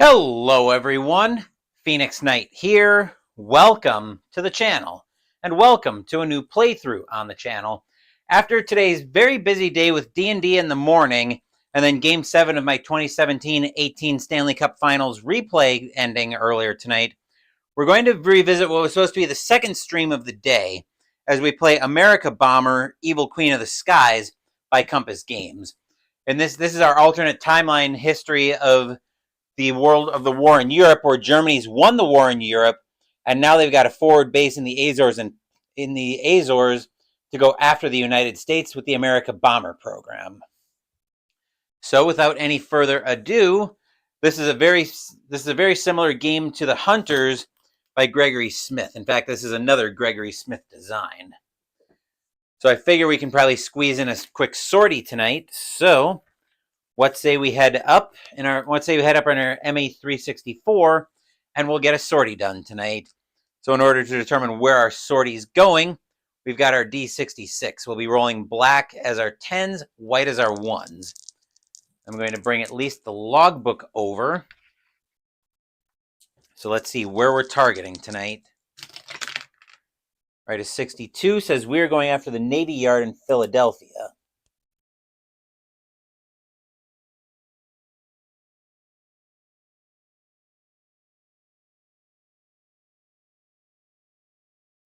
Hello everyone, Phoenix Knight here. Welcome to the channel, and welcome to a new playthrough on the channel. After today's very busy day with D&D in the morning, and then Game 7 of my 2017-18 Stanley Cup Finals replay ending earlier tonight, we're going to revisit what was supposed to be the second stream of the day, as we play Amerika Bomber, Evil Queen of the Skies by Compass Games. And this is our alternate timeline history of the world of the war in Europe, where Germany's won the war in Europe, and now they've got a forward base in the Azores to go after the United States with the Amerika Bomber program. So, without any further ado, this is a very similar game to The Hunters by Gregory Smith. In fact, this is another Gregory Smith design. So I figure we can probably squeeze in a quick sortie tonight. So what say we head up in our MA364, and we'll get a sortie done tonight. So in order to determine where our sortie is going, we've got our D66. We'll be rolling black as our 10s, white as our 1s. I'm going to bring at least the logbook over. So let's see where we're targeting tonight. Right, a 62 says we're going after the Navy Yard in Philadelphia.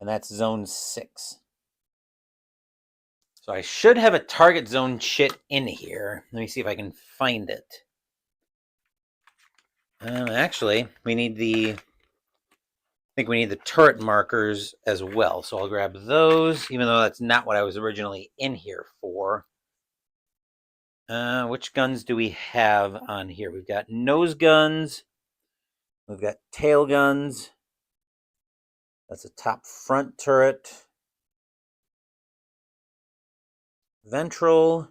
And that's zone 6. So I should have a target zone shit in here. Let me see if I can find it. Actually, we need I think we need the turret markers as well. So I'll grab those, even though that's not what I was originally in here for. Which guns do we have on here? We've got nose guns. We've got tail guns. That's a top front turret. Ventral.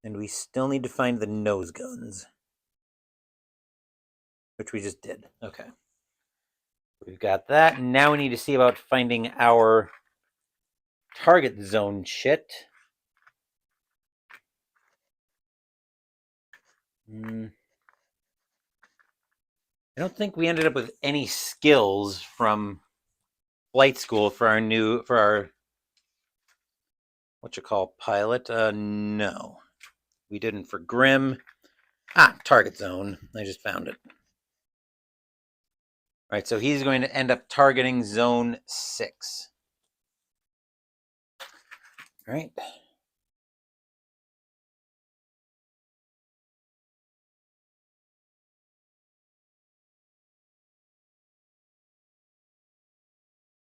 And we still need to find the nose guns, which we just did. Okay. We've got that. Now we need to see about finding our target zone shit. I don't think we ended up with any skills from flight school for our pilot. No, we didn't for Grim. Target zone. I just found it. All right, so he's going to end up targeting zone 6. All right.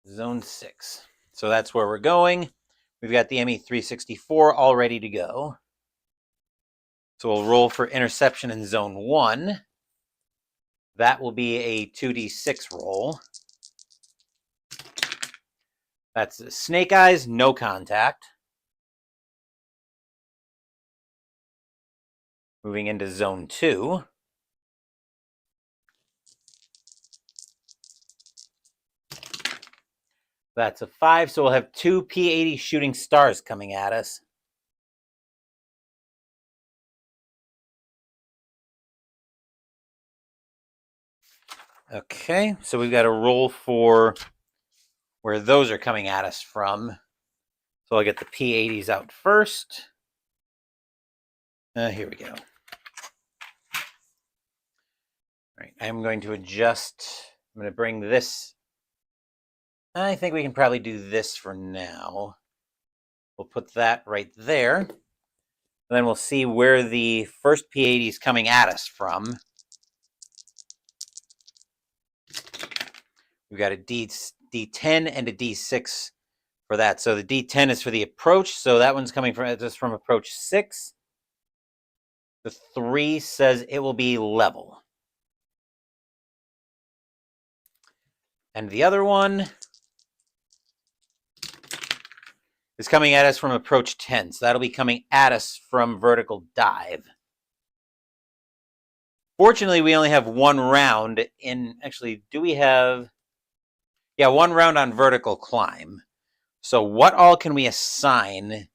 Zone 6. So that's where we're going. We've got the ME364 all ready to go. So we'll roll for interception in zone 1. That will be a 2d6 roll. That's Snake Eyes, no contact. Moving into zone 2. That's a 5, so we'll have 2 P-80 shooting stars coming at us. Okay, so we've got to roll for where those are coming at us from. So I'll get the P-80s out first. Here we go. All right, I'm going to adjust. I'm going to bring this. I think we can probably do this for now. We'll put that right there. And then we'll see where the first P-80 is coming at us from. We've got a D10 and a D6 for that. So the D10 is for the approach. So that one's coming from approach 6. The 3 says it will be level. And the other one is coming at us from approach 10. So that'll be coming at us from vertical dive. Fortunately, we only have one round in... Actually, do we have... Yeah, one round on vertical climb. So what all can we assign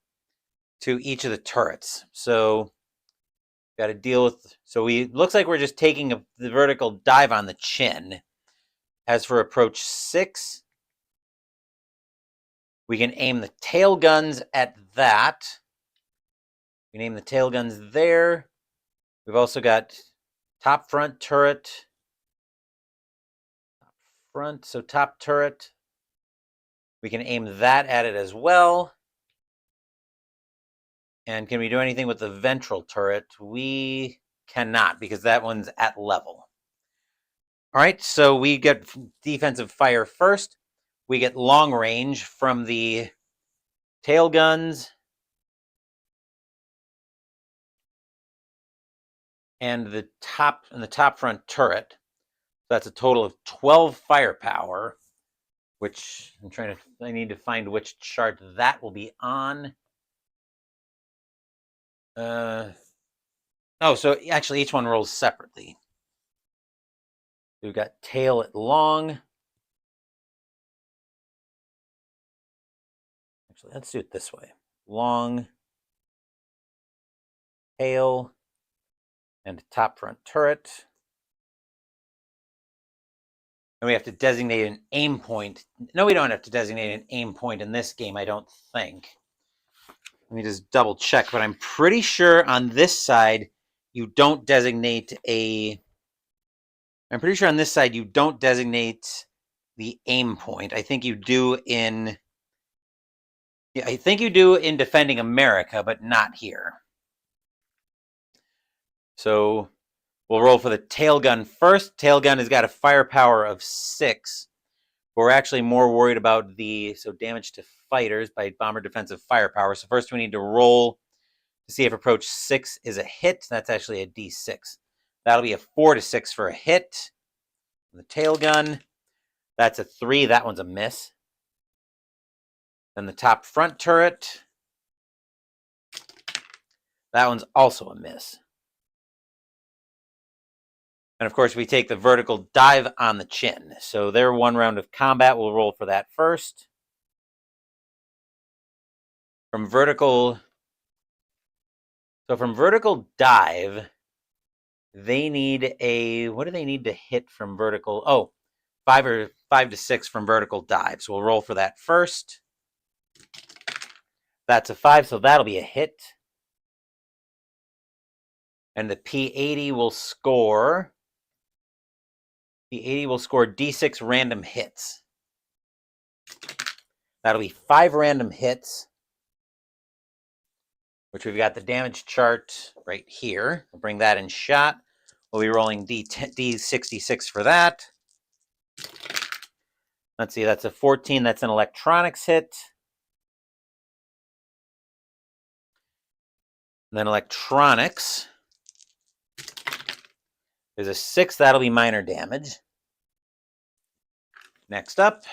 to each of the turrets? So Got to deal with, so looks like we're just taking the vertical dive on the chin. As for approach 6, we can aim the tail guns at that. We can aim the tail guns there. We've also got top front turret. Front, so top turret. We can aim that at it as well. And can we do anything with the ventral turret? We cannot, because that one's at level. All right, so we get defensive fire first. We get long range from the tail guns and the top front turret. So that's a total of 12 firepower, which I need to find which chart that will be on. So actually each one rolls separately. We've got tail at long. Actually, let's do it this way. Long, tail, and top front turret. And we have to designate an aim point. No, we don't have to designate an aim point in this game, I don't think. Let me just double check, but I'm pretty sure on this side you don't designate I'm pretty sure on this side you don't designate the aim point. I think you do in Defending America, but not here. So we'll roll for the tail gun first. Tail gun has got a firepower of 6. But we're actually more worried about damage to fighters by bomber defensive firepower. So first we need to roll to see if approach 6 is a hit. That's actually a D6. That'll be a 4 to 6 for a hit. The tail gun, that's a 3. That one's a miss. Then the top front turret, that one's also a miss. And of course, we take the vertical dive on the chin. So their 1 round of combat, we'll roll for that first. From vertical dive, they need what do they need to hit from vertical? Oh, 5 to 6 from vertical dive. So we'll roll for that first. That's a 5, so that'll be a hit. And the P80 will score D6 random hits. That'll be 5 random hits, which we've got the damage chart right here. We'll bring that in shot. We'll be rolling D66 for that. Let's see, that's a 14. That's an electronics hit. And then electronics is a 6. That'll be minor damage. Next up,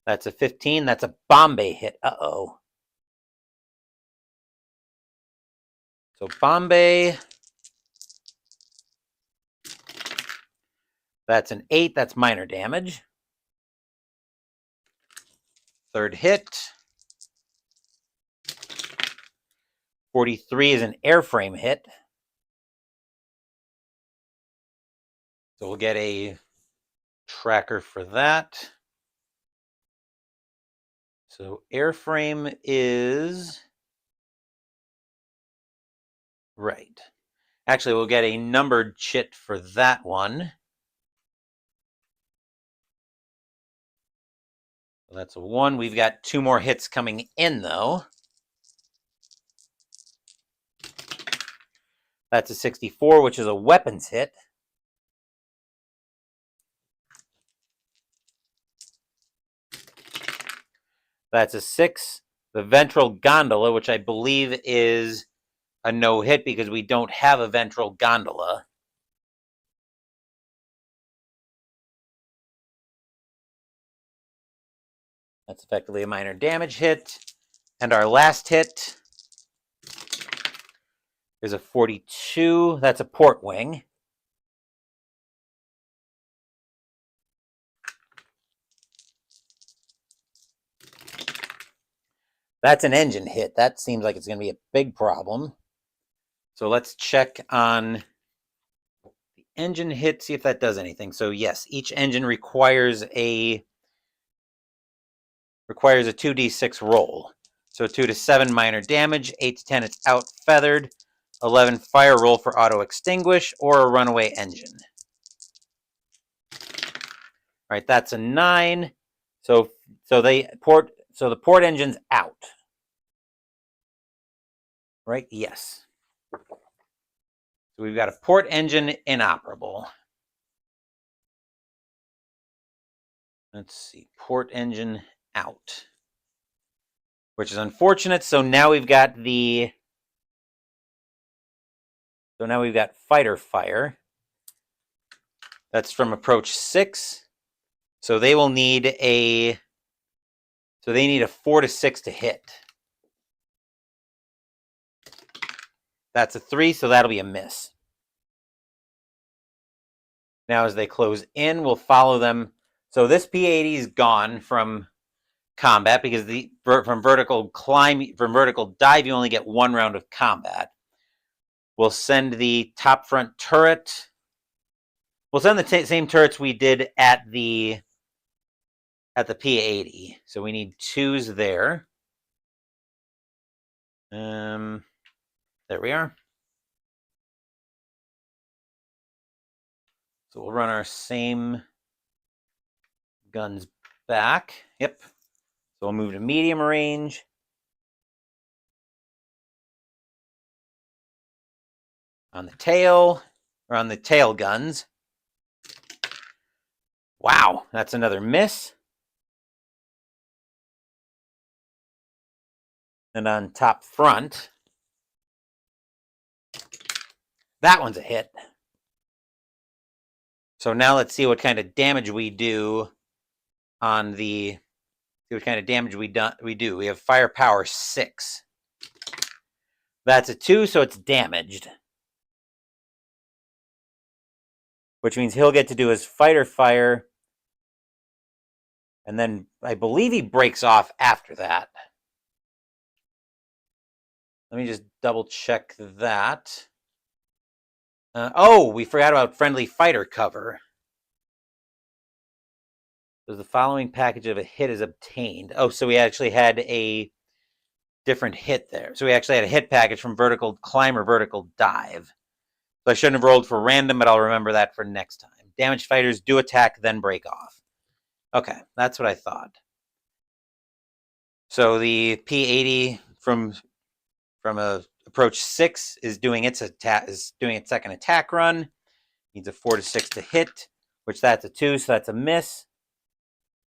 that's a 15. That's a Bombay hit. Uh-oh. So Bombay, that's an 8. That's minor damage. Third hit. 43 is an airframe hit. So we'll get a tracker for that. So airframe is right. Actually, we'll get a numbered chit for that one. So that's a 1. We've got 2 more hits coming in, though. That's a 64, which is a weapons hit. That's a 6. The ventral gondola, which I believe is a no-hit because we don't have a ventral gondola. That's effectively a minor damage hit. And our last hit is a 42. That's a port wing. That's an engine hit. That seems like it's going to be a big problem. So let's check on the engine hit, see if that does anything. So yes, each engine requires a 2d6 roll. So 2 to 7 minor damage, 8 to 10 it's out feathered, 11 fire roll for auto extinguish or a runaway engine. All right, that's a 9. So the port engine's out. Right? Yes. So we've got a port engine inoperable. Let's see, port engine out, which is unfortunate. So now we've got fighter fire. That's from approach 6. So they will need a 4 to 6 to hit. That's a 3, so that'll be a miss. Now as they close in, we'll follow them. So this P-80 is gone from combat because from vertical dive, you only get 1 round of combat. We'll send the top front turret. We'll send the same turrets we did at the P-80. So we need 2s there. There we are. So we'll run our same guns back. Yep. So we'll move to medium range. On the tail guns. Wow, that's another miss. And on top front, that one's a hit. So now let's see what kind of damage we do on the. See what kind of damage we do. We have firepower 6. That's a 2, so it's damaged. Which means he'll get to do his fighter fire. And then I believe he breaks off after that. Let me just double check that. Oh, we forgot about friendly fighter cover. So the following package of a hit is obtained. Oh, so we actually had a different hit there. So we actually had a hit package from vertical climb or vertical dive. So I shouldn't have rolled for random, but I'll remember that for next time. Damaged fighters do attack, then break off. Okay, that's what I thought. So the P-80 from approach 6 is doing its second attack run. Needs a 4 to 6 to hit, which that's a 2, so that's a miss,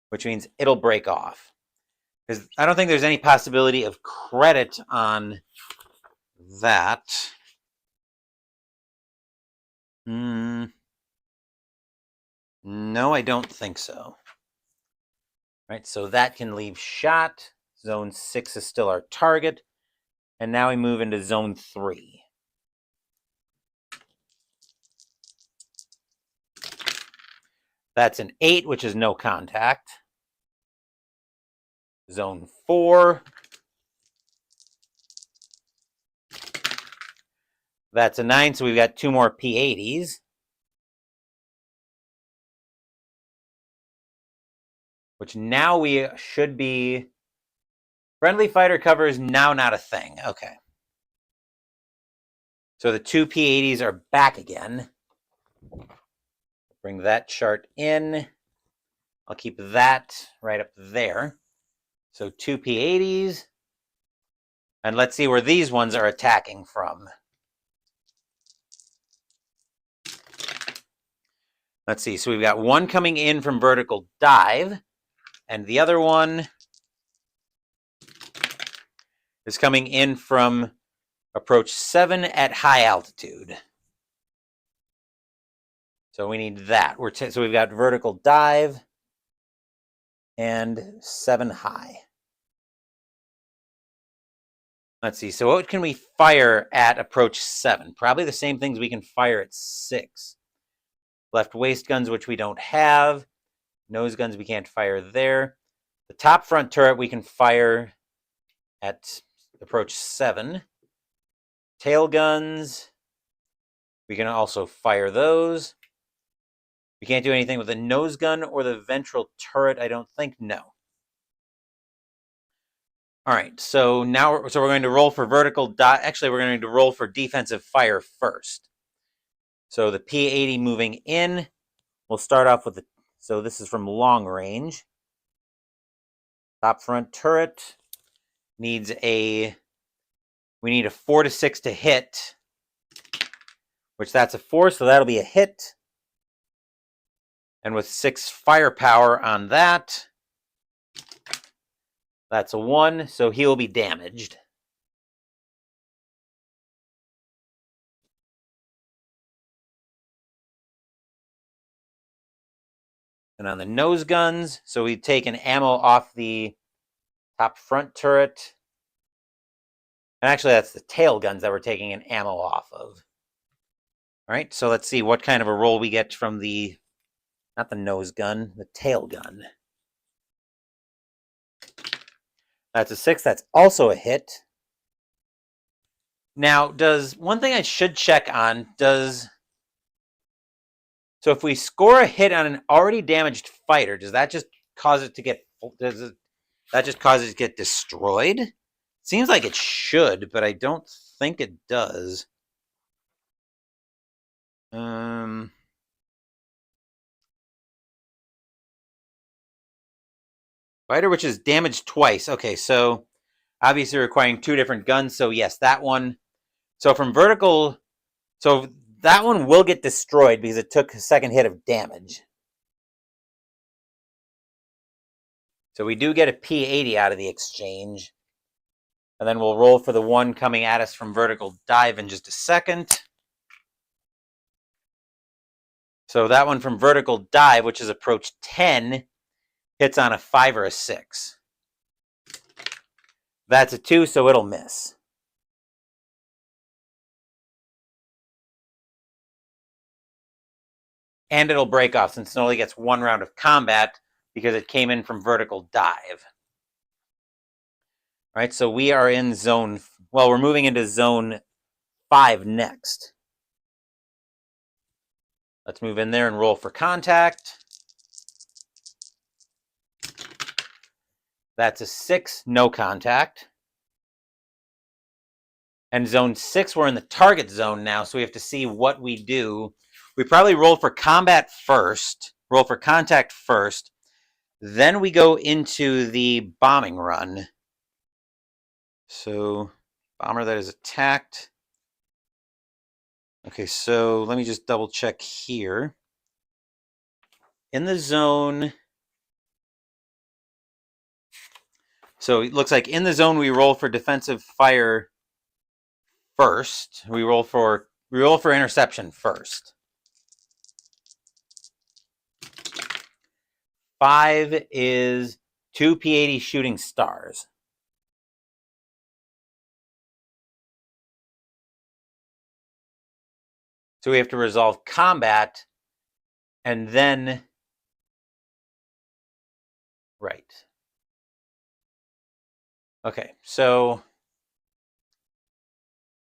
which means it'll break off. Because I don't think there's any possibility of credit on that. No, I don't think so. Right, so that can leave shot. Zone 6 is still our target. And now we move into zone 3. That's an 8, which is no contact. Zone 4. That's a 9, so we've got 2 more P-80s. Which now we should be... Friendly fighter cover is now not a thing. Okay. So the 2 P-80s are back again. Bring that chart in. I'll keep that right up there. So 2 P-80s. And let's see where these ones are attacking from. Let's see. So we've got one coming in from vertical dive. And the other one is coming in from approach 7 at high altitude. So we need that. So we've got vertical dive and 7 high. Let's see. So what can we fire at approach 7? Probably the same things we can fire at 6. Left waist guns, which we don't have. Nose guns we can't fire there. The top front turret we can fire at approach 7. tail guns. We can also fire those. We can't do anything with the nose gun or the ventral turret, I don't think. No. All right, so now we're going to roll for vertical. Actually, we're going to roll for defensive fire first. So the P-80 moving in. We'll start off with the. So this is from long range. Top front turret needs a. We need a 4 to 6 to hit, which that's a 4, so that'll be a hit. And with 6 firepower on that, that's a 1, so he will be damaged. And on the nose guns, so we've taken ammo off the top front turret. And actually, that's the tail guns that we're taking an ammo off of. All right, so let's see what kind of a roll we get from the, not the nose gun, the tail gun. That's a 6, that's also a hit. Now, one thing I should check on, so if we score a hit on an already damaged fighter, does that just cause it to get, destroyed? Seems like it should, but I don't think it does. Fighter which is damaged twice. Okay, so obviously requiring 2 different guns, so yes, that one. So from vertical, so that one will get destroyed because it took a second hit of damage. So we do get a P-80 out of the exchange. And then we'll roll for the one coming at us from vertical dive in just a second. So that one from vertical dive, which is approach 10, hits on a 5 or a 6. That's a 2, so it'll miss. And it'll break off since it only gets 1 round of combat because it came in from vertical dive. All right, so we are in zone, well, we're moving into zone 5 next. Let's move in there and roll for contact. That's a 6, no contact. And zone 6, we're in the target zone now, so we have to see what we do. We probably roll for combat first, roll for contact first, then we go into the bombing run. So, bomber that is attacked. Okay, so let me just double check here. In the zone, so it looks like in the zone we roll for defensive fire first. We roll for interception first. 5 is 2 P-80 shooting stars. So we have to resolve combat and then, right. Okay, so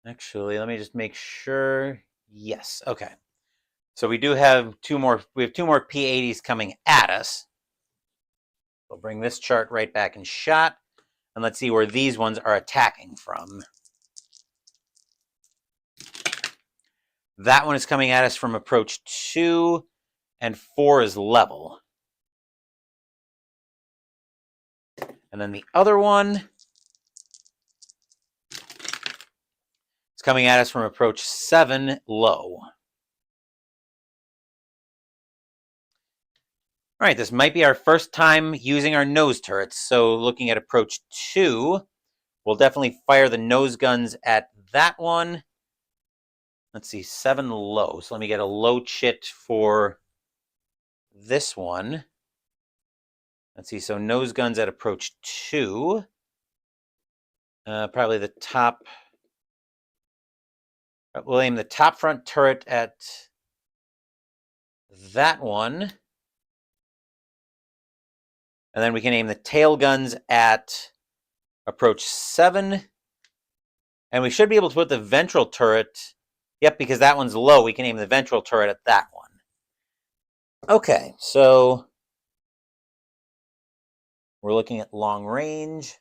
actually, let me just make sure. Yes, okay. So we do have 2 more, we have 2 more P-80s coming at us. We'll bring this chart right back in shot, and let's see where these ones are attacking from. That one is coming at us from approach 2, and 4 is level. And then the other one is coming at us from approach 7, low. All right, this might be our first time using our nose turrets. So looking at approach 2, we'll definitely fire the nose guns at that one. Let's see, 7 low. So let me get a low chit for this one. Let's see, so nose guns at approach 2. Probably the top. We'll aim the top front turret at that one. And then we can aim the tail guns at approach 7. And we should be able to put the ventral turret. Yep, because that one's low, we can aim the ventral turret at that one. Okay, so we're looking at long range.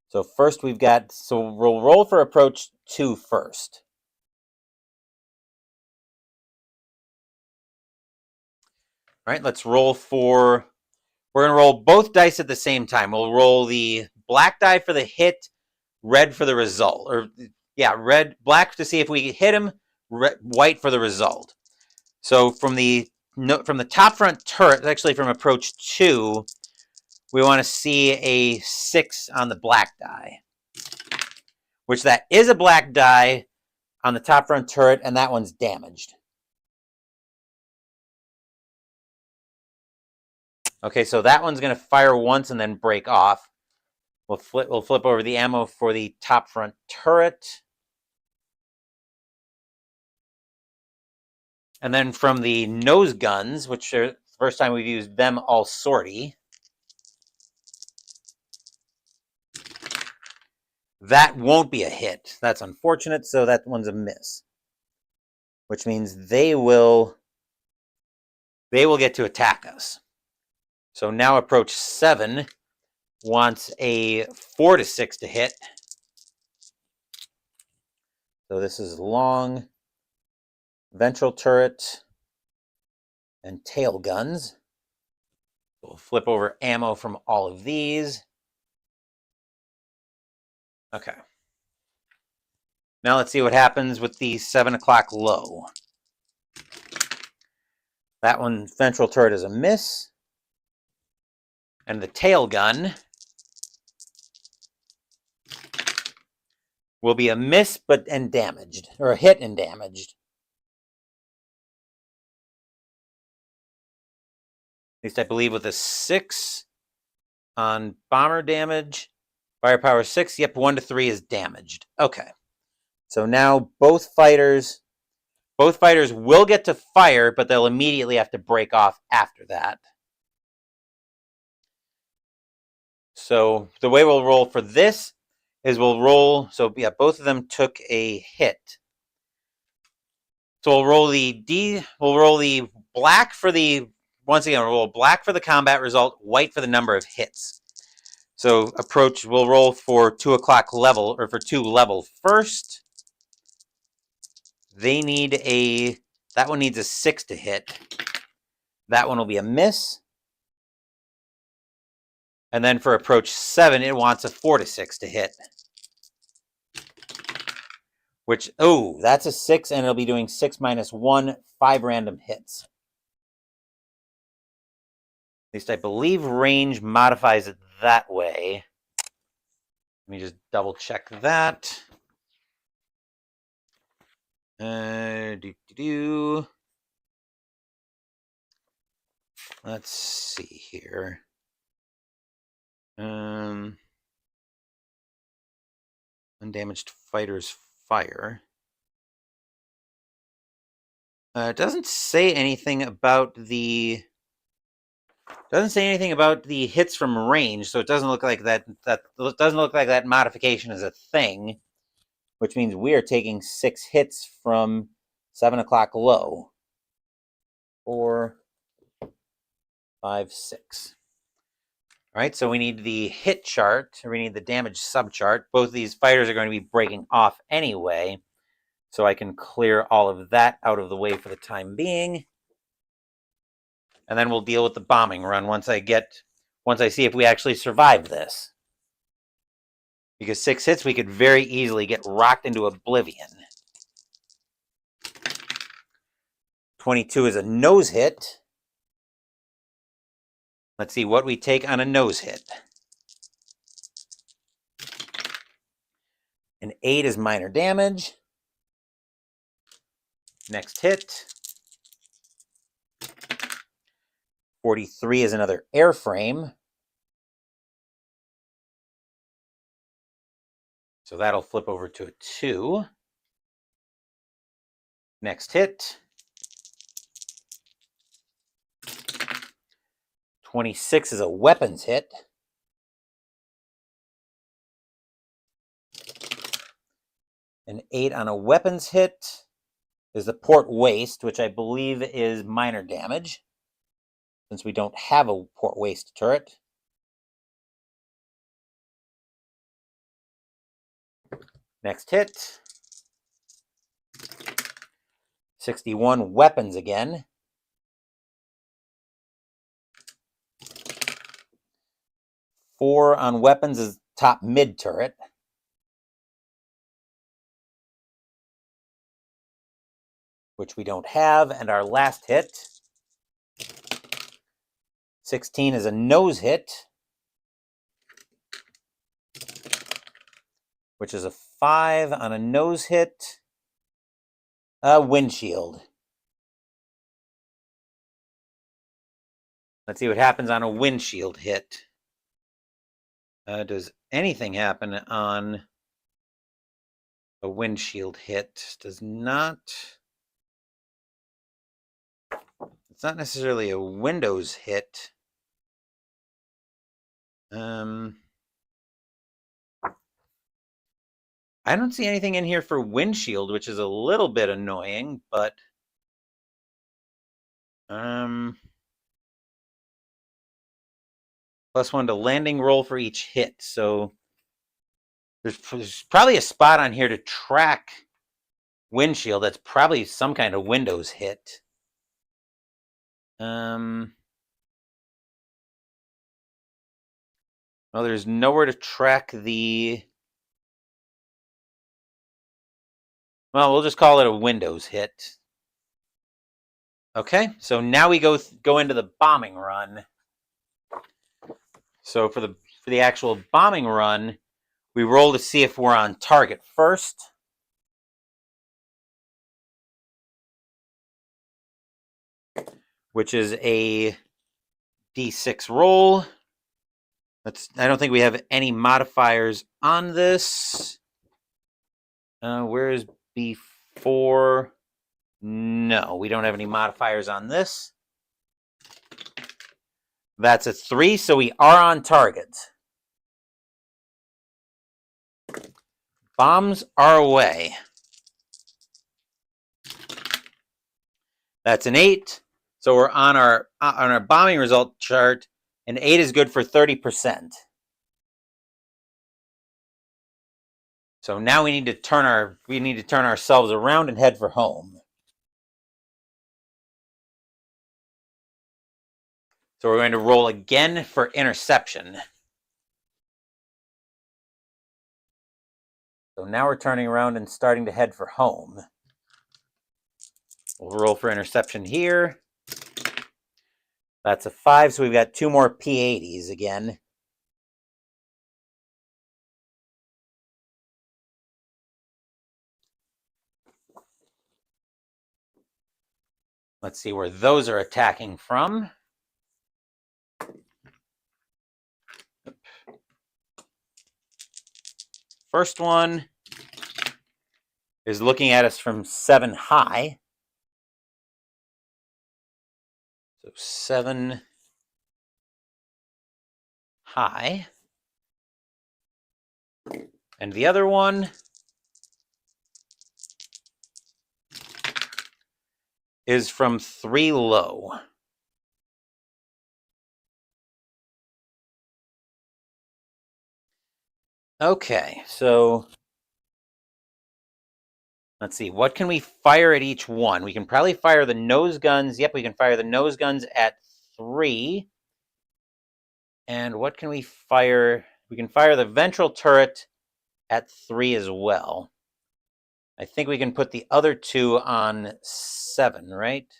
So first we've got, so we'll roll for approach 2 first. All right, let's roll for, we're going to roll both dice at the same time. We'll roll the black die for the hit, red for the result. Or, yeah, red, black to see if we hit him, red, white for the result. So from the top front turret, actually from approach 2, we want to see a 6 on the black die. Which that is a black die on the top front turret, and that one's damaged. Okay, so that one's going to fire once and then break off. We'll flip over the ammo for the top front turret. And then from the nose guns, which are the first time we've used them all sortie. That won't be a hit. That's unfortunate, so that one's a miss. Which means they will get to attack us. So now approach 7 wants a 4 to 6 to hit. So this is long, ventral turret, and tail guns. We'll flip over ammo from all of these. Okay. Now let's see what happens with the 7 o'clock low. That one, ventral turret, is a miss. And the tail gun will be a miss and damaged, or a hit and damaged. At least I believe with a 6 on bomber damage. Firepower 6, yep, 1 to 3 is damaged. Okay. So now both fighters will get to fire, but they'll immediately have to break off after that. So the way we'll roll for this is we'll roll, so yeah, both of them took a hit. So we'll roll the black for the, once again, we'll roll black for the combat result, white for the number of hits. So approach, we'll roll for 2 o'clock level, or for 2 level first. They need that one needs a 6 to hit. That one will be a miss. And then for approach 7, it wants a 4 to 6 to hit. Which, oh, that's a 6, and it'll be doing 6 minus 1, 5 random hits. At least I believe range modifies it that way. Let me just double check that. Let's see here. Undamaged fighters fire. It doesn't say anything about the hits from range, so it doesn't look like that modification is a thing, which means we are taking 6 hits from 7 o'clock low. 4, 5, 6. All right, so we need the hit chart, or we need the damage subchart. Both of these fighters are going to be breaking off anyway, so I can clear all of that out of the way for the time being. And then we'll deal with the bombing run once I see if we actually survive this. Because 6 hits, we could very easily get rocked into oblivion. 22 is a nose hit. Let's see what we take on a nose hit. An 8 is minor damage. Next hit. 43 is another airframe. So that'll flip over to a 2. Next hit. 26 is a weapons hit. An 8 on a weapons hit is the port waste, which I believe is minor damage, since we don't have a port waste turret. Next hit. 61 weapons again. 4 on weapons is top mid turret. Which we don't have, and our last hit. 16 is a nose hit, which is a 5 on a nose hit. Windshield. Let's see what happens on a windshield hit. Does anything happen on a windshield hit? Does not. It's not necessarily a Windows hit. I don't see anything in here for windshield, which is a little bit annoying, but +1 to landing roll for each hit. So there's probably a spot on here to track windshield. That's probably some kind of Windows hit. Well, there's nowhere to track the. Well, we'll just call it a Windows hit. Okay, so now we go into the bombing run. So for the actual bombing run, we roll to see if we're on target first. Which is a D6 roll. I don't think we have any modifiers on this. Where is B4? No, we don't have any modifiers on this. That's a 3, so we are on target. Bombs are away. That's an 8. So we're on our bombing result chart. An 8 is good for 30%. So now we need to turn ourselves around and head for home. So we're going to roll again for interception. So now we're turning around and starting to head for home. We'll roll for interception here. That's a 5, so we've got 2 more P80s again. Let's see where those are attacking from. First one is looking at us from 7 high. So 7 high. And the other one is from 3 low. Okay, so let's see. What can we fire at each one? We can probably fire the nose guns. Yep, we can fire the nose guns at 3. And what can we fire? We can fire the ventral turret at 3 as well. I think we can put the other 2 on 7, right?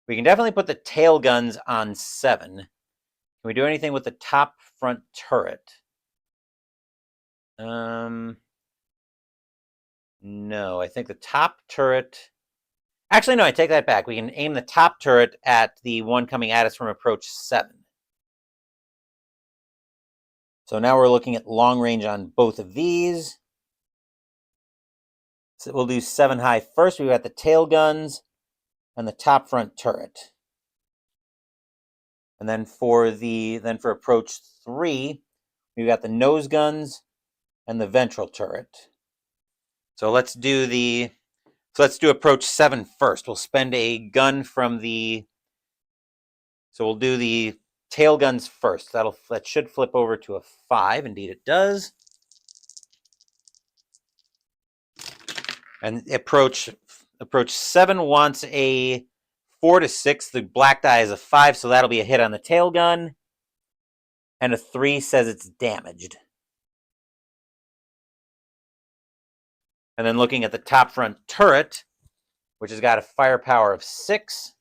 We can definitely put the tail guns on 7. Can we do anything with the top front turret? No, I think the top turret. Actually, no, I take that back. We can aim the top turret at the one coming at us from approach 7. So now we're looking at long range on both of these. So we'll do 7 high first. We've got the tail guns and the top front turret. And then for approach 3, we've got the nose guns and the ventral turret. So let's do approach 7 first. We'll spend a gun from the. So we'll do the tail guns first. That should flip over to a 5. Indeed, it does. And approach 7 wants a 4 to 6. The black die is a 5, so that'll be a hit on the tail gun. And a 3 says it's damaged. And then looking at the top front turret, which has got a firepower of 6.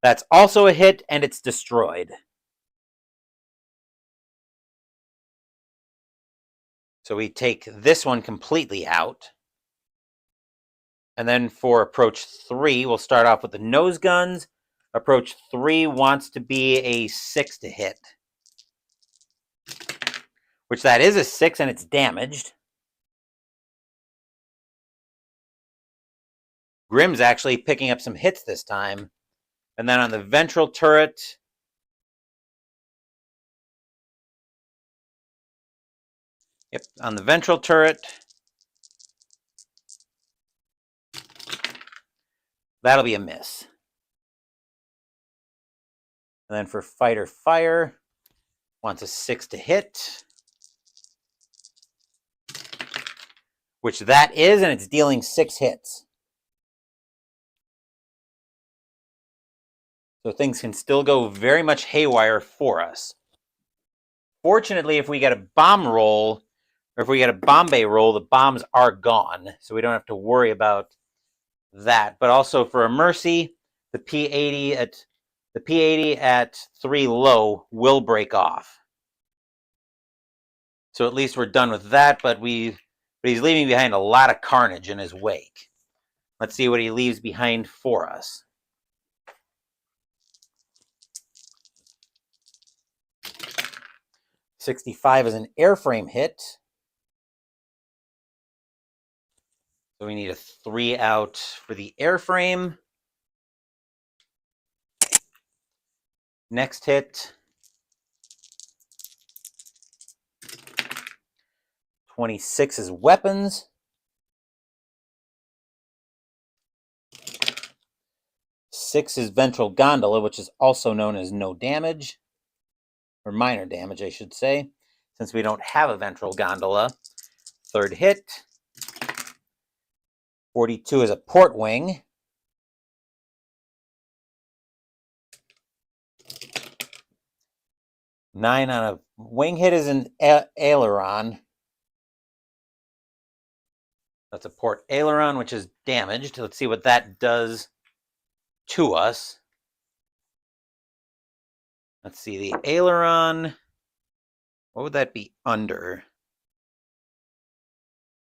That's also a hit, and it's destroyed. So we take this one completely out. And then for approach 3, we'll start off with the nose guns. Approach 3 wants to be a 6 to hit. Which that is a 6, and it's damaged. Grim's actually picking up some hits this time. And then on the ventral turret, on the ventral turret, that'll be a miss. And then for fighter fire, wants a 6 to hit. Which that is, and it's dealing 6 hits. So things can still go very much haywire for us. Fortunately, if we get a bomb roll, or if we get a bomb bay roll, the bombs are gone. So we don't have to worry about that. But also for a mercy, the P80 at 3 low will break off. So at least we're done with that, but he's leaving behind a lot of carnage in his wake. Let's see what he leaves behind for us. .65 is an airframe hit. So we need a 3 out for the airframe. Next hit. 26 is weapons. 6 is ventral gondola, which is also known as no damage. Or minor damage, I should say, since we don't have a ventral gondola. Third hit. 42 is a port wing. Nine on a wing hit is an aileron. That's a port aileron, which is damaged. Let's see what that does to us. Let's see, the aileron, what would that be under?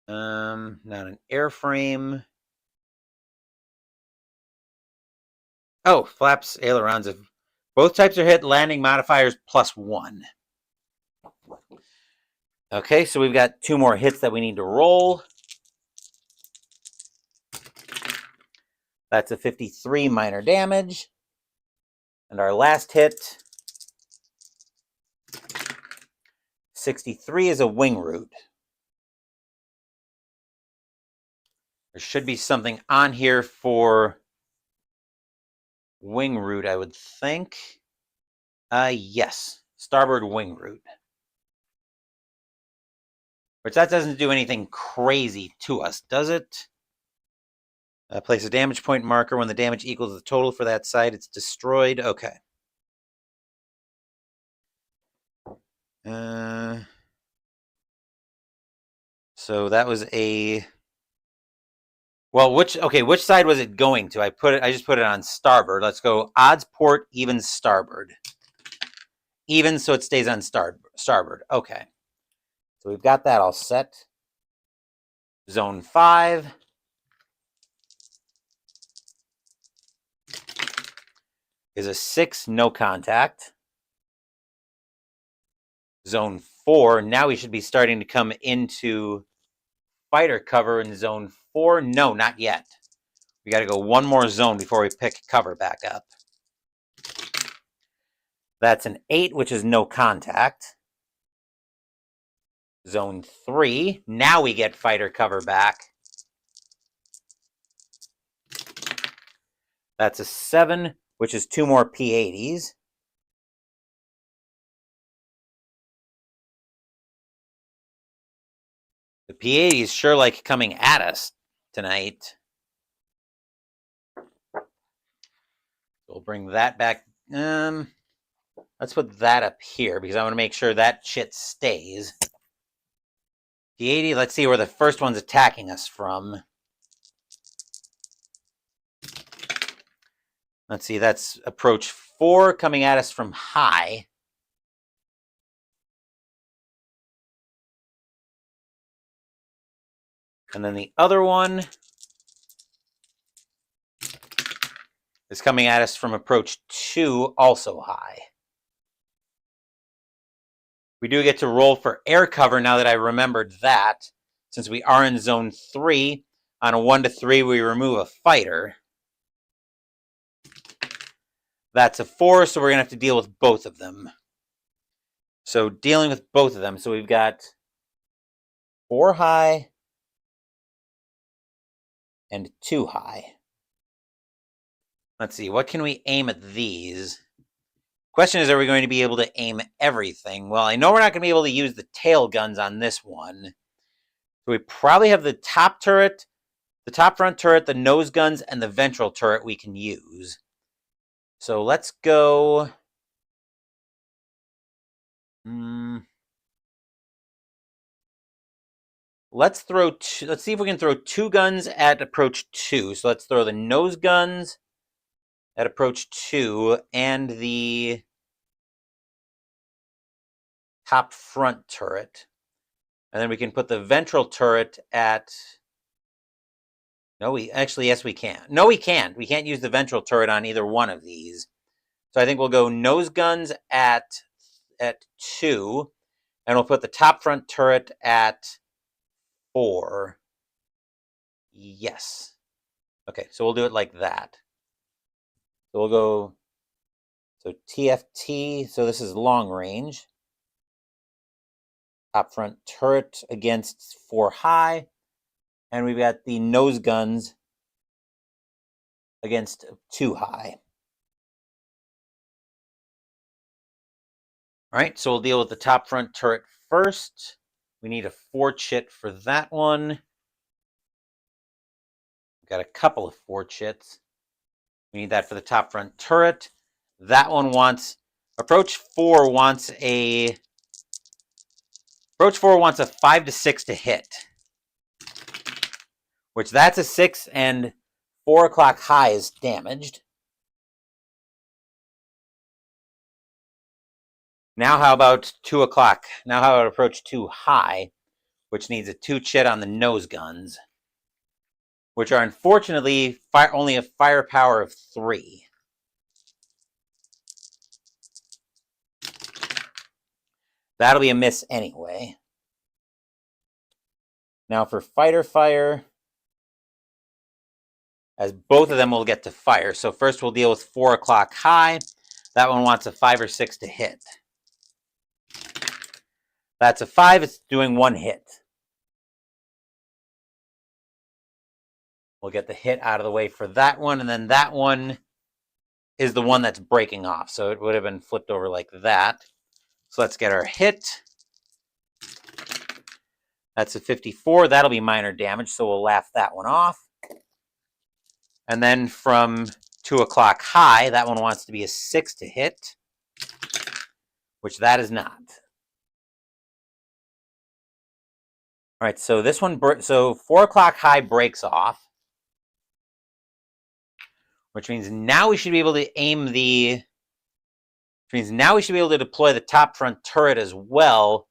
Not an airframe. Oh, flaps, ailerons. If both types are hit, landing modifiers +1. Okay, so we've got 2 more hits that we need to roll. That's a 53 minor damage. And our last hit, 63 is a wing root. There should be something on here for wing root, I would think. Yes, starboard wing root. Which that doesn't do anything crazy to us, does it? Place a damage point marker. When the damage equals the total for that site, it's destroyed. Okay. So that was a... Well, which side was it going to? I just put it on starboard. Let's go odds port, even starboard. Even, so it stays on starboard. Okay. So we've got that all set. Zone 5. Is a 6, no contact. Zone 4, now we should be starting to come into fighter cover in zone 4. No, not yet. We got to go one more zone before we pick cover back up. That's an 8, which is no contact. Zone 3. Now we get fighter cover back. That's a 7, which is 2 more P-80s. The P-80s sure like coming at us tonight. We'll bring that back. Let's put that up here because I want to make sure that shit stays. P-80, let's see where the first one's attacking us from. Let's see, that's approach 4 coming at us from high. And then the other one is coming at us from approach 2, also high. We do get to roll for air cover now that I remembered that. Since we are in zone 3, on a 1 to 3, we remove a fighter. That's a 4, so we're going to have to deal with both of them. So dealing with both of them. So we've got 4 high and 2 high. Let's see, what can we aim at these? Question is, are we going to be able to aim everything? Well, I know we're not going to be able to use the tail guns on this one. So we probably have the top turret, the top front turret, the nose guns, and the ventral turret we can use. So let's go... let's see if we can throw 2 guns at approach 2. So let's throw the nose guns at approach 2 and the top front turret. And then we can put the ventral turret at... No, yes, we can. No, we can't. We can't use the ventral turret on either one of these. So I think we'll go nose guns at 2, and we'll put the top front turret at 4. Yes. Okay, so we'll do it like that. So we'll go, so TFT, so this is long range. Top front turret against 4 high. And we've got the nose guns against 2 high. All right, so we'll deal with the top front turret first. We need a 4 chit for that one. We've got a couple of 4 chits. We need that for the top front turret. That one wants, approach 4 wants a 5 to 6 to hit. Which that's a 6, and 4 o'clock high is damaged. Now how about 2 o'clock? Now how about approach 2 high, which needs a 2 chit on the nose guns, which are unfortunately only a firepower of 3. That'll be a miss anyway. Now for fighter fire, as both of them will get to fire. So first we'll deal with 4 o'clock high. That one wants a 5 or 6 to hit. That's a 5, it's doing 1 hit. We'll get the hit out of the way for that one, and then that one is the one that's breaking off. So it would have been flipped over like that. So let's get our hit. That's a 54, that'll be minor damage, so we'll laugh that one off. And then from 2 o'clock high, that one wants to be a 6 to hit, which that is not. All right, so this one, so 4 o'clock high breaks off, which means now we should be able to aim the, which means now we should be able to deploy the top front turret as well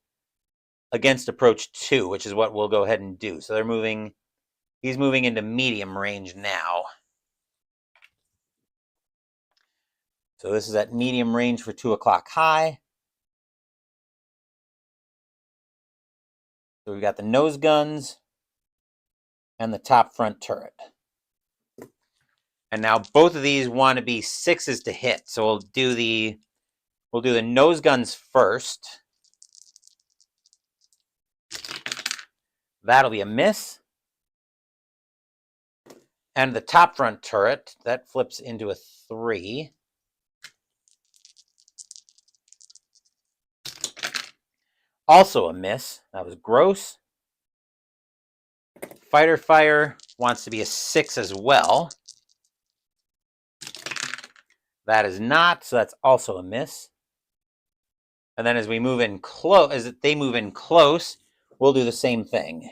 against approach 2, which is what we'll go ahead and do. So they're moving, he's moving into medium range now. So this is at medium range for 2 o'clock high. So we've got the nose guns and the top front turret. And now both of these want to be 6s to hit. So we'll do the nose guns first. That'll be a miss. And the top front turret, that flips into a 3. Also a miss. That was gross. Fighter fire wants to be a 6 as well. That is not, so that's also a miss. And then as we move in close, as they move in close, we'll do the same thing.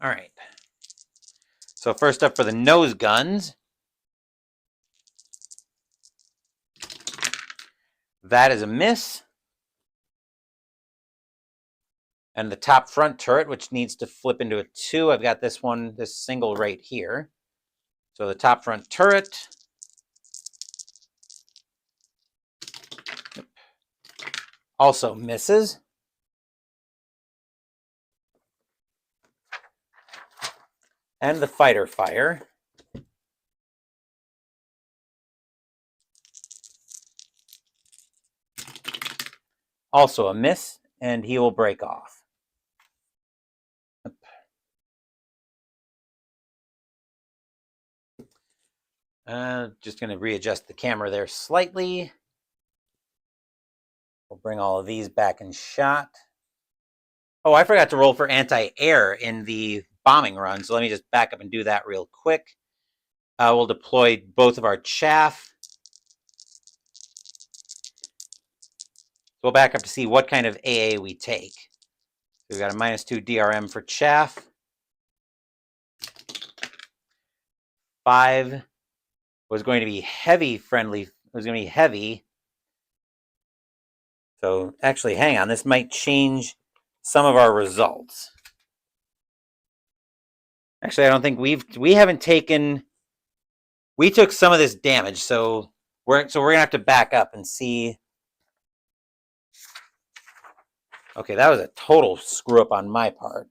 All right. So first up for the nose guns. That is a miss. And the top front turret, which needs to flip into a 2. I've got this one, this single right here. So the top front turret. Also misses. And the fighter fire. Also a miss, and he will break off. Just going to readjust the camera there slightly. We'll bring all of these back in shot. Oh, I forgot to roll for anti-air in the bombing run, so let me just back up and do that real quick. We'll deploy both of our chaff. We'll back up to see what kind of AA we take. So we've got a -2 DRM for chaff. 5 was going to be heavy friendly. It was going to be heavy. So actually, hang on. This might change some of our results. Actually, I don't think we haven't taken. We took some of this damage, so we're gonna have to back up and see. Okay, that was a total screw up on my part.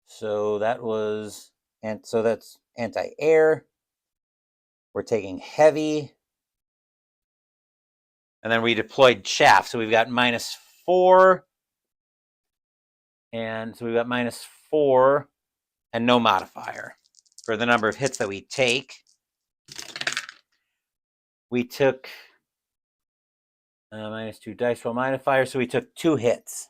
So that was, and so that's anti-air. We're taking heavy. And then we deployed chaff. So we've got -4. And so we've got -4 and no modifier for the number of hits that we take. We took -2 dice roll modifier, so we took 2 hits.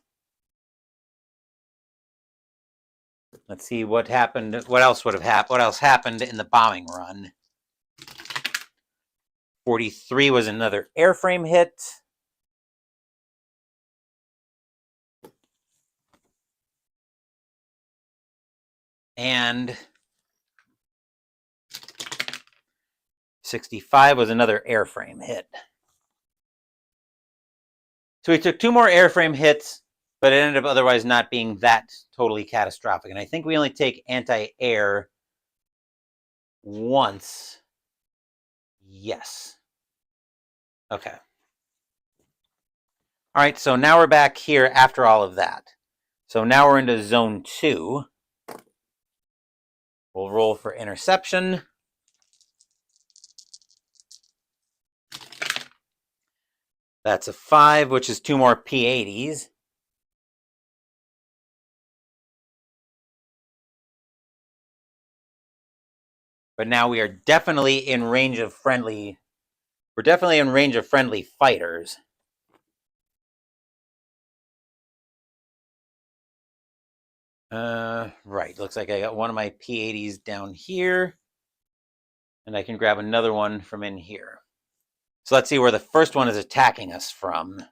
Let's see what happened. What else would have happened? What else happened in the bombing run? 43 was another airframe hit. And 65 was another airframe hit. So we took 2 more airframe hits, but it ended up otherwise not being that totally catastrophic. And I think we only take anti-air once. Yes. Okay. All right, so now we're back here after all of that. So now we're into zone 2. We'll roll for interception. That's a 5, which is 2 more P-80s. But now we are definitely in range of friendly. We're definitely in range of friendly fighters. Right. Looks like I got one of my P-80s down here. And I can grab another one from in here. So let's see where the first one is attacking us from.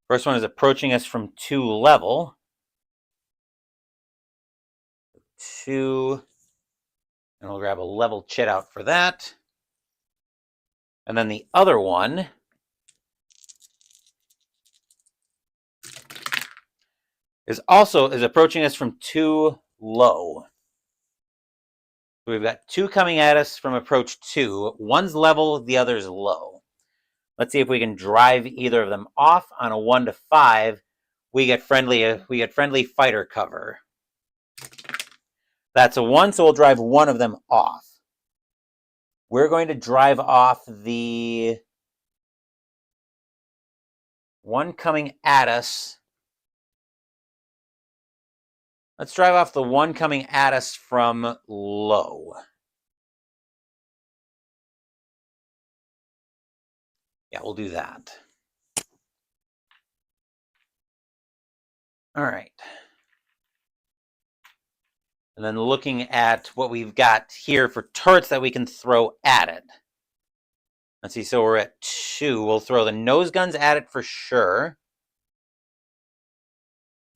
First one is approaching us from 2 level. 2. And we'll grab a level chit out for that. And then the other one is approaching us from 2 low. So we've got 2 coming at us from approach 2. One's level, the other's low. Let's see if we can drive either of them off. On a 1 to 5, we get friendly fighter cover. That's a 1, so we'll drive one of them off. We're going to drive off the one coming at us. Let's drive off the one coming at us from low. Yeah, we'll do that. All right. And then looking at what we've got here for turrets that we can throw at it. Let's see, so we're at 2. We'll throw the nose guns at it for sure.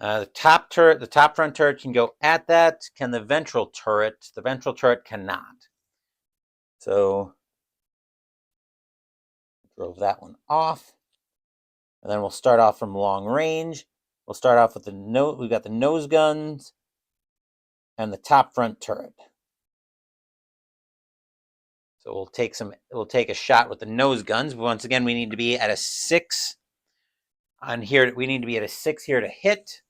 The top front turret can go at that. Can the ventral turret? The ventral turret cannot. So drove that one off. And then we'll start off from long range. We'll start off with we've got the nose guns and the top front turret. So we'll take a shot with the nose guns. Once again, we need to be at a 6 on here. We need to be at a 6 here to hit.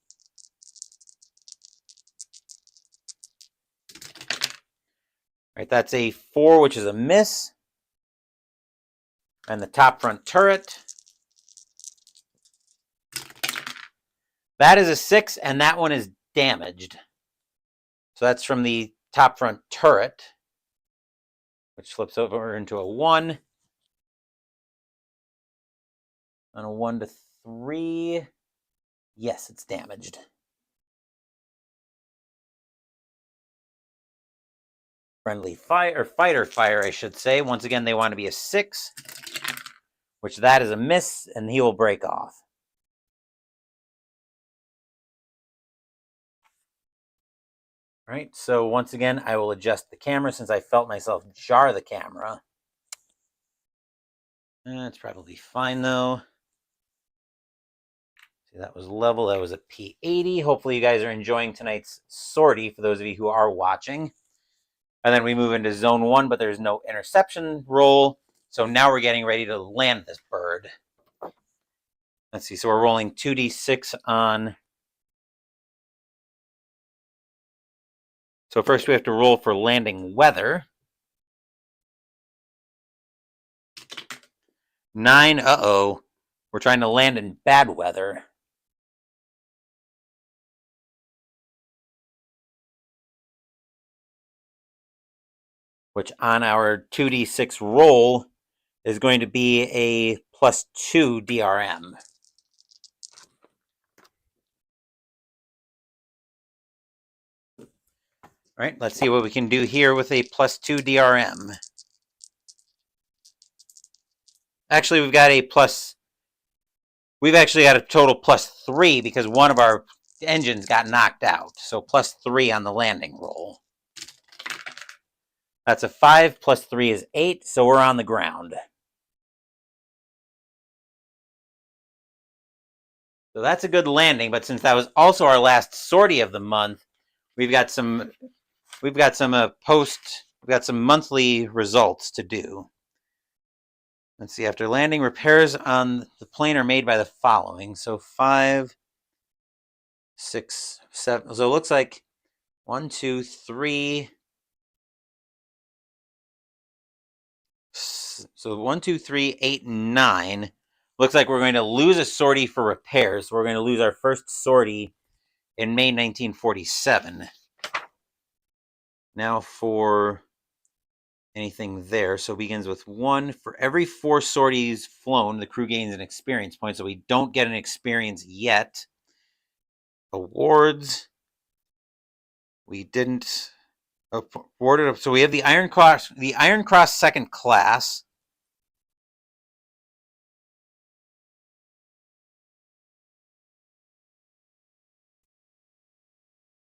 All right, that's a 4, which is a miss. And the top front turret. That is a 6, and that one is damaged. So that's from the top front turret, which flips over into a 1. On a 1 to 3. Yes, it's damaged. Friendly fire, or fighter fire, I should say. Once again, they want to be a 6, which that is a miss, and he will break off. All right, so once again, I will adjust the camera since I felt myself jar the camera. It's probably fine, though. See, that was level. That was a P80. Hopefully you guys are enjoying tonight's sortie, for those of you who are watching. And then we move into zone 1, but there's no interception roll. So now we're getting ready to land this bird. Let's see. So we're rolling 2d6 on. So first we have to roll for landing weather. 9. Uh-oh. We're trying to land in bad weather. Which on our 2d6 roll is going to be a +2 DRM. All right, let's see what we can do here with a +2 DRM. Actually, we've actually got a total +3 because one of our engines got knocked out. So +3 on the landing roll. That's a 5, +3 is 8, so we're on the ground. So that's a good landing, but since that was also our last sortie of the month, we've got some monthly results to do. Let's see, after landing, repairs on the plane are made by the following. So 5, 6, 7. So it looks like 1, 2, 3. So 1, 2, 3, 8, 9. Looks like we're going to lose a sortie for repairs. We're going to lose our first sortie in May 1947. Now for anything there. So it begins with 1. For every 4 sorties flown, the crew gains an experience point. So we don't get an experience yet. Awards. We didn't awarded up. So we have the Iron Cross second class.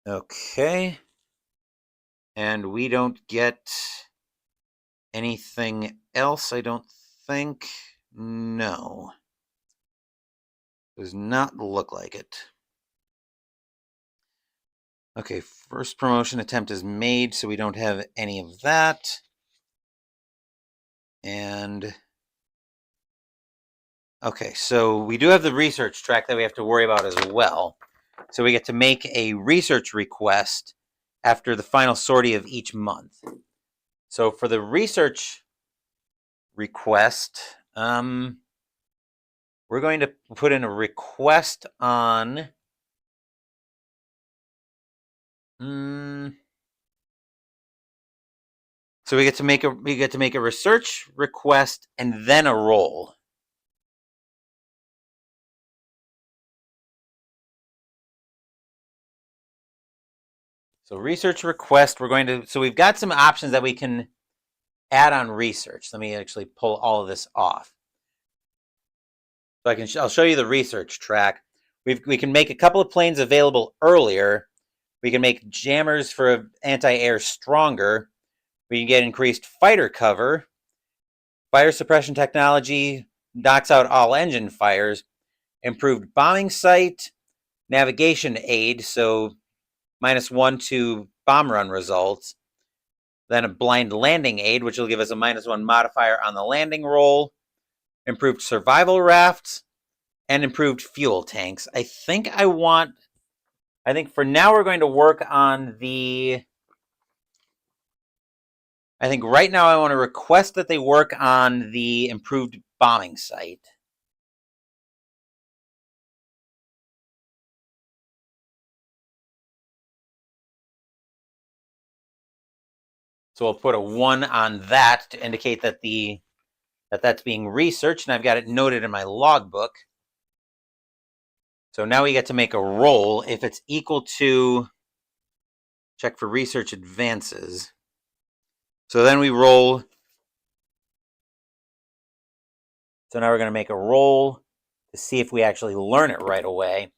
Okay. And we don't get anything else, I don't think. No. Does not look like it. Okay, first promotion attempt is made, so we don't have any of that. And okay, so we do have the research track that we have to worry about as well. So we get to make a research request after the final sortie of each month. So for the research request, we're going to put in a request on so we get to make a research request and then a roll. So research request, so we've got some options that we can add on research. Let me actually pull all of this off. So I'll show you the research track. We can make a couple of planes available earlier. We can make jammers for anti-air stronger. We can get increased fighter cover. Fire suppression technology knocks out all engine fires. Improved bombing sight. Navigation aid, so -1 to bomb run results. Then a blind landing aid, which will give us a -1 modifier on the landing roll. Improved survival rafts. And improved fuel tanks. I think for now we're going to work on I think right now I want to request that they work on the improved bombing sight. So we'll put a 1 on that to indicate that that's being researched, and I've got it noted in my logbook. So now we get to make a roll if it's equal to, check for research advances. So then we roll. So now we're going to make a roll to see if we actually learn it right away.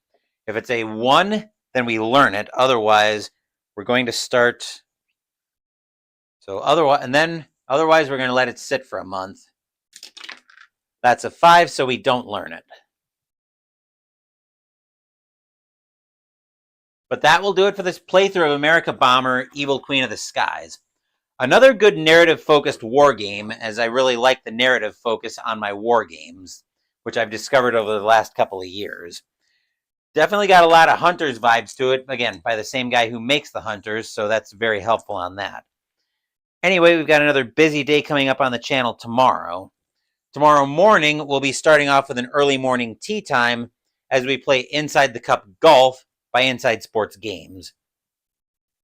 If it's a 1, then we learn it. Otherwise, we're going to start. So otherwise we're going to let it sit for a month. That's a 5, so we don't learn it. But that will do it for this playthrough of Amerika Bomber, Evil Queen of the Skies. Another good narrative-focused war game, as I really like the narrative focus on my war games, which I've discovered over the last couple of years. Definitely got a lot of Hunters vibes to it, again, by the same guy who makes the Hunters, so that's very helpful on that. Anyway, we've got another busy day coming up on the channel tomorrow. Tomorrow morning, we'll be starting off with an early morning tea time as we play Inside the Cup Golf by Inside Sports Games.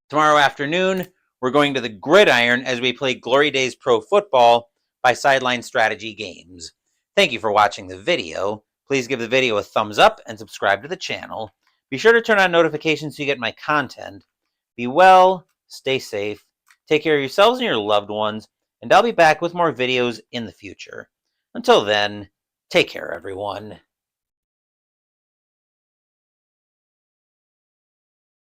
Tomorrow afternoon, we're going to the Gridiron as we play Glory Days Pro Football by Sideline Strategy Games. Thank you for watching the video. Please give the video a thumbs up and subscribe to the channel. Be sure to turn on notifications so you get my content. Be well, stay safe, take care of yourselves and your loved ones, and I'll be back with more videos in the future. Until then, take care, everyone.